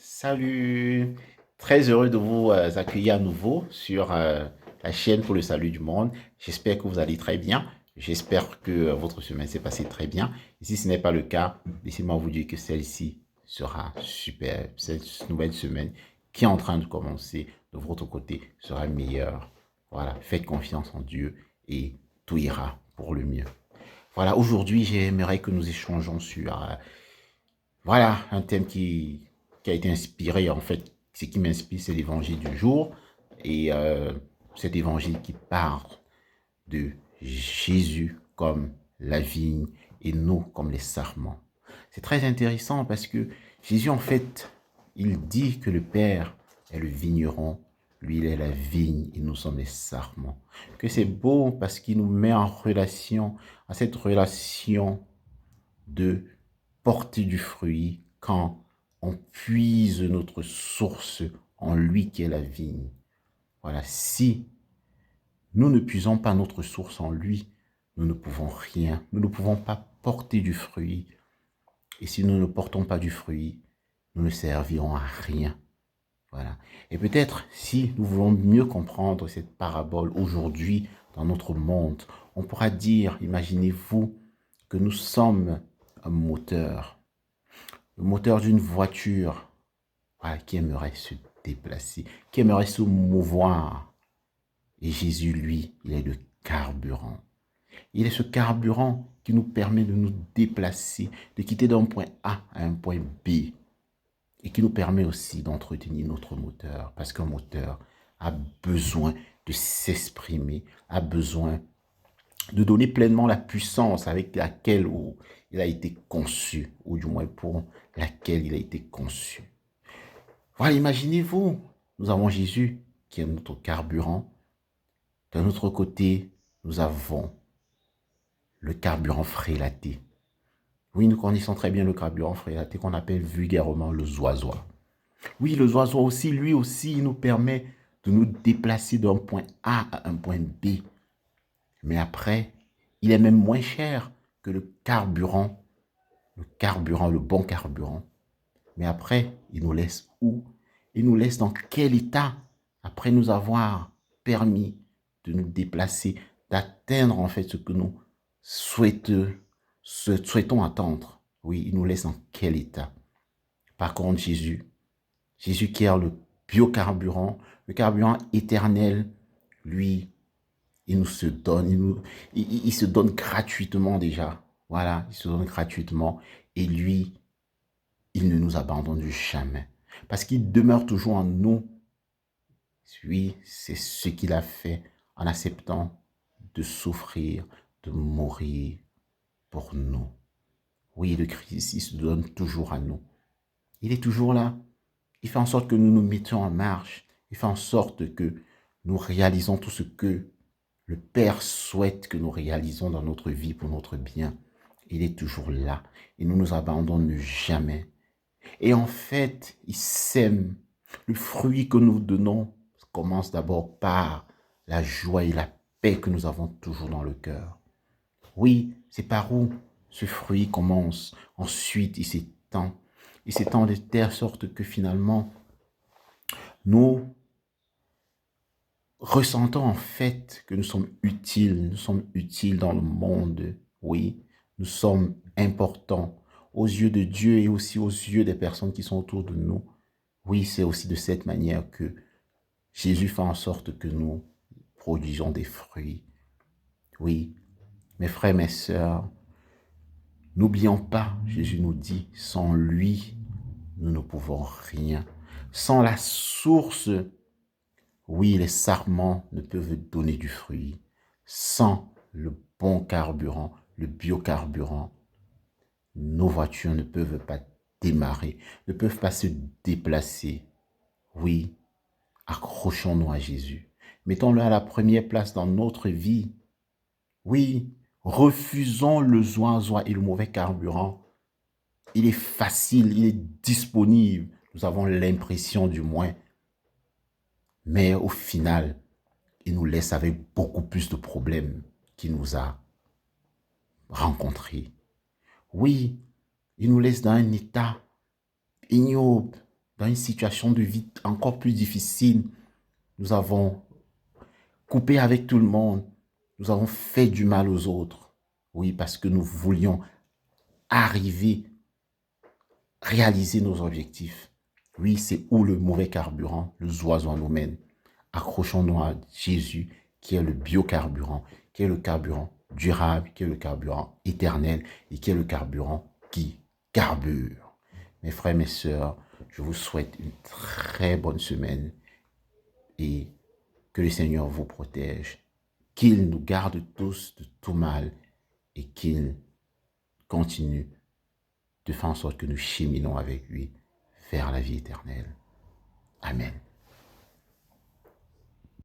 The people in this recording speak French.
Salut, très heureux de vous accueillir à nouveau sur la chaîne pour le salut du monde. J'espère que vous allez très bien. J'espère que votre semaine s'est passée très bien. Et si ce n'est pas le cas, laissez-moi vous dire que celle-ci sera super. Cette nouvelle semaine qui est en train de commencer de votre côté sera meilleure. Voilà, faites confiance en Dieu et tout ira pour le mieux. Voilà, aujourd'hui, j'aimerais que nous échangeons sur voilà, un thème qui a été inspiré, en fait, ce qui m'inspire, c'est l'évangile du jour. Et cet évangile qui parle de Jésus comme la vigne et nous comme les sarments. C'est très intéressant parce que Jésus, en fait, il dit que le Père est le vigneron, lui, il est la vigne et nous sommes les sarments. Que c'est beau parce qu'il nous met en relation, à cette relation de porter du fruit quand on puise notre source en lui qui est la vigne. Voilà, si nous ne puisons pas notre source en lui, nous ne pouvons rien, nous ne pouvons pas porter du fruit. Et si nous ne portons pas du fruit, nous ne servirons à rien. Voilà. Et peut-être si nous voulons mieux comprendre cette parabole aujourd'hui dans notre monde, on pourra dire, imaginez-vous que nous sommes un moteur, le moteur d'une voiture, voilà, qui aimerait se déplacer, qui aimerait se mouvoir. Et Jésus, lui, il est le carburant. Il est ce carburant qui nous permet de nous déplacer, de quitter d'un point A à un point B. Et qui nous permet aussi d'entretenir notre moteur. Parce qu'un moteur a besoin de s'exprimer, a besoin de donner pleinement la puissance avec laquelle il a été conçu, ou du moins pour laquelle il a été conçu. Voilà, imaginez-vous, nous avons Jésus qui est notre carburant. D'un autre côté, nous avons le carburant frélaté. Oui, nous connaissons très bien le carburant frélaté qu'on appelle vulgairement le zoisoir. Oui, le zoisoir aussi, lui aussi, il nous permet de nous déplacer d'un point A à un point B. Mais après, il est même moins cher que le bon carburant. Mais après, il nous laisse où? Il nous laisse dans quel état après nous avoir permis de nous déplacer, d'atteindre en fait ce que nous souhaitons attendre. Oui, il nous laisse dans quel état? Par contre, Jésus qui est le biocarburant, le carburant éternel, lui, il nous se donne, il se donne gratuitement déjà. Voilà, il se donne gratuitement. Et lui, il ne nous abandonne jamais. Parce qu'il demeure toujours en nous. Oui, c'est ce qu'il a fait en acceptant de souffrir, de mourir pour nous. Oui, le Christ, il se donne toujours à nous. Il est toujours là. Il fait en sorte que nous nous mettions en marche. Il fait en sorte que nous réalisons tout ce que le Père souhaite que nous réalisons dans notre vie pour notre bien. Il est toujours là. Il ne nous abandonne jamais. Et en fait, il sème. Le fruit que nous donnons commence d'abord par la joie et la paix que nous avons toujours dans le cœur. Oui, c'est par où ce fruit commence. Ensuite, il s'étend. Il s'étend de telle sorte que finalement, nous ressentons en fait que nous sommes utiles dans le monde. Oui, nous sommes importants aux yeux de Dieu et aussi aux yeux des personnes qui sont autour de nous. Oui, c'est aussi de cette manière que Jésus fait en sorte que nous produisons des fruits. Oui, mes frères, mes sœurs, n'oublions pas, Jésus nous dit, sans lui, nous ne pouvons rien. Sans la source, oui, les sarments ne peuvent donner du fruit. Sans le bon carburant, le biocarburant, nos voitures ne peuvent pas démarrer, ne peuvent pas se déplacer. Oui, accrochons-nous à Jésus. Mettons-le à la première place dans notre vie. Oui, refusons le zoin et le mauvais carburant. Il est facile, il est disponible. Nous avons l'impression du moins. Mais au final, il nous laisse avec beaucoup plus de problèmes qu'il nous a rencontrés. Oui, il nous laisse dans un état ignoble. dans une situation de vie encore plus difficile, nous avons coupé avec tout le monde. Nous avons fait du mal aux autres. Oui, parce que nous voulions arriver, réaliser nos objectifs. Oui, c'est où le mauvais carburant, le zoison nous mène. Accrochons-nous à Jésus, qui est le biocarburant, qui est le carburant durable, qui est le carburant éternel et qui est le carburant qui carbure. Mes frères, mes sœurs, je vous souhaite une très bonne semaine et que le Seigneur vous protège, qu'il nous garde tous de tout mal et qu'il continue de faire en sorte que nous cheminons avec lui vers la vie éternelle. Amen.